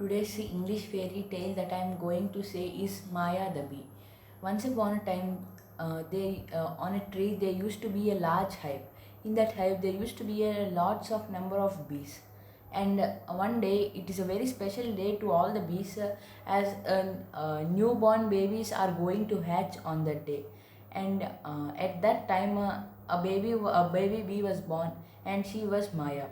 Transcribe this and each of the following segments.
Today's English fairy tale that I am going to say is Maya the bee. Once upon a time, on a tree there used to be a large hive. In that hive there used to be a lots of number of bees. And one day it is a very special day to all the bees, as newborn babies are going to hatch on that day. And at that time, a baby bee was born, and she was Maya.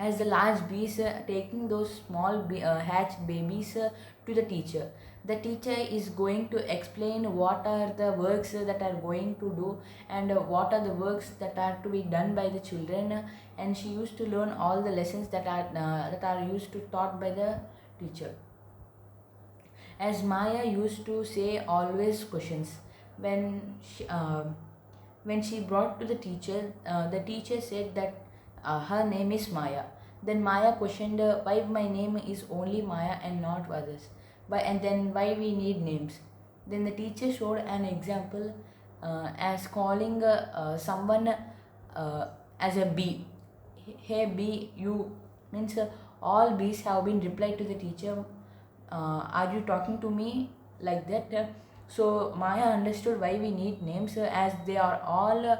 As the large bees taking those small hatched babies to the teacher. The teacher is going to explain what are the works that are going to do, and what are the works that are to be done by the children, and she used to learn all the lessons that are used to taught by the teacher. As Maya used to say always questions. When she uh, when she brought to the teacher said that her name is Maya. Then Maya questioned why my name is only Maya and not others. And then why we need names. Then the teacher showed an example, as calling someone as a bee. Hey bee, you means all bees have been replied to the teacher. Are you talking to me like that? So Maya understood why we need names, as they are all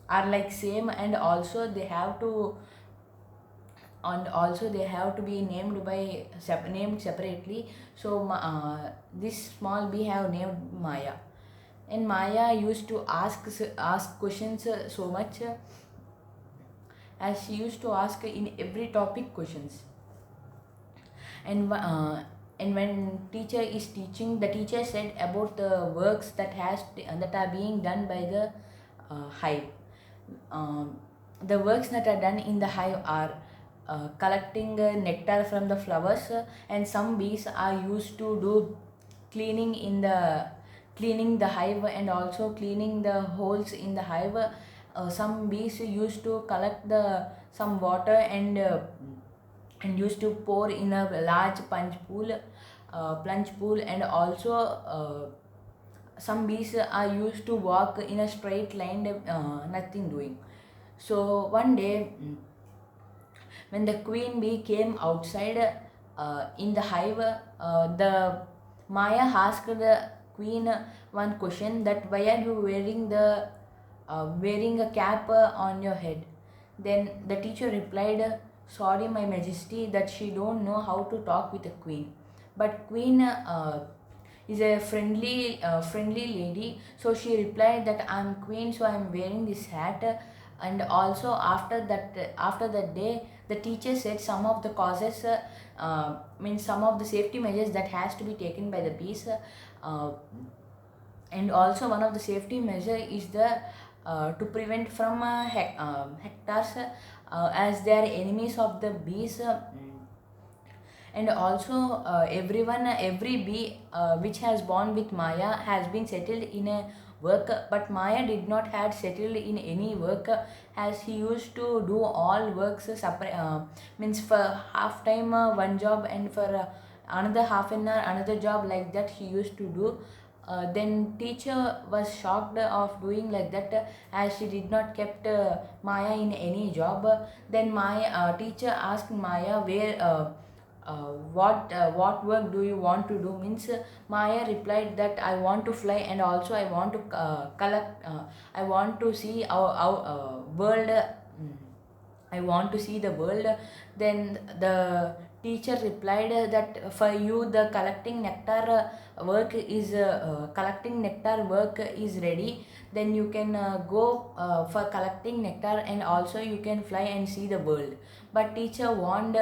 are like same, and also they have to be named named separately. So this small bee have named Maya. And Maya used to ask questions so much, as she used to ask in every topic questions. And when teacher is teaching, the teacher said about the works that are being done by the hive. Um, the works that are done in the hive are collecting nectar from the flowers, and some bees are used to do cleaning cleaning the hive, and also cleaning the holes in the hive. Some bees used to collect the some water, and used to pour in a large plunge pool. And also some bees are used to walk in a straight line, nothing doing. So one day, when the queen bee came outside in the hive, the Maya asked the queen one question, that why are you wearing a cap on your head. Then the teacher replied, sorry my majesty, that she don't know how to talk with a queen. But queen is a friendly lady, so she replied that I'm queen, so I'm wearing this hat. And also after that day, the teacher said some of the causes, means some of the safety measures that has to be taken by the bees. uh, and also one of the safety measure is the to prevent from hectares, as they are enemies of the bees. And also every bee which has born with Maya has been settled in a work, but Maya did not had settled in any work, as he used to do all works separate, means for half time one job, and for another half an hour another job, like that he used to do. Then teacher was shocked of doing like that, as she did not kept Maya in any job. Then my teacher asked Maya where what work do you want to do. Means Maya replied that I want to fly, and also I want to collect, I want to see our world. I want to see the world. Then the teacher replied that for you the collecting nectar work is ready. Then you can go for collecting nectar, and also you can fly and see the world. But teacher warned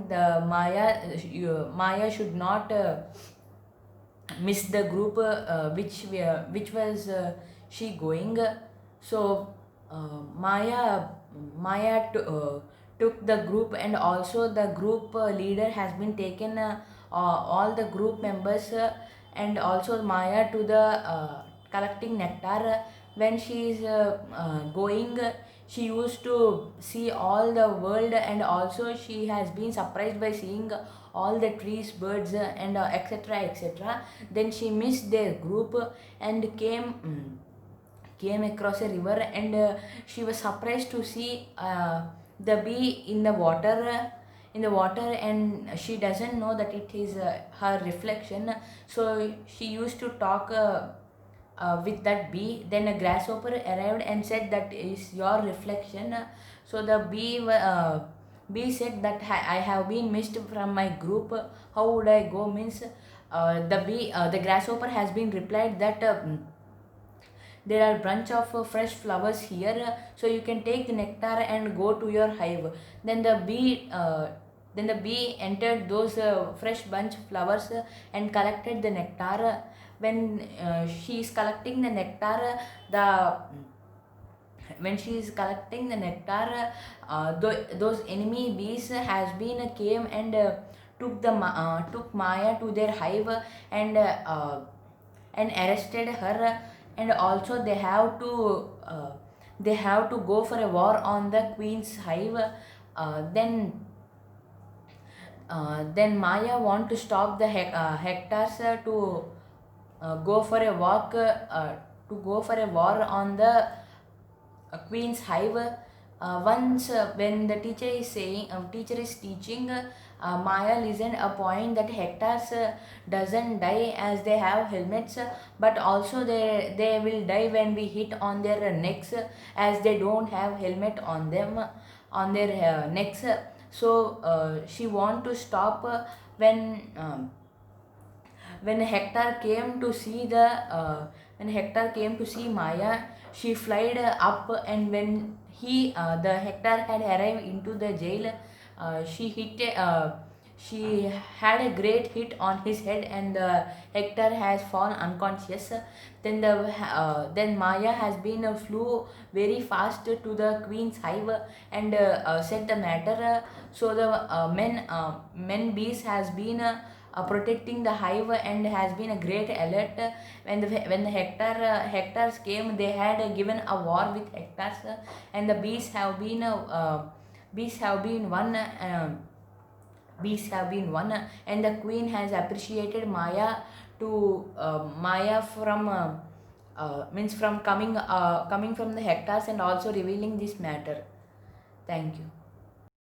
the Maya should not miss the group which was she going. So Maya took the group, and also the group leader has been taken, all the group members, and also Maya to the collecting nectar. When she is going, she used to see all the world, and also she has been surprised by seeing all the trees, birds, and etc etc. Then she missed their group, and came across a river, and she was surprised to see the bee in the water, and she doesn't know that it is her reflection. So she used to talk with that bee. Then a grasshopper arrived and said, that is your reflection. So the bee said that I have been missed from my group. How would I go? Means the grasshopper has been replied that there are bunch of fresh flowers here, so you can take the nectar and go to your hive. Then the bee entered those fresh bunch flowers and collected the nectar. When she is collecting the nectar, the when she is collecting the nectar, those enemy bees has been came and took Maya to their hive, and and arrested her. And also they have to go for a war on the queen's hive. Then Maya want to stop the hectares to go for a walk to go for a war on the queen's hive. Once when the teacher is teaching, Maya listened a point that hectares doesn't die as they have helmets, but also they will die when we hit on their necks, as they don't have helmet on them, on their necks. So she want to stop. When Hector came to see when Hector came to see Maya, she flied up, and when the Hector had arrived into the jail, she had a great hit on his head, and Hector has fallen unconscious. Then Maya has been flew very fast to the queen's hive and said the matter. So the men bees has been protecting the hive and has been a great alert. When the hectares came, they had given a war with hectares, and the bees have been won. Bees have been won, and the queen has appreciated Maya from means from coming from the hectares and also revealing this matter. Thank you.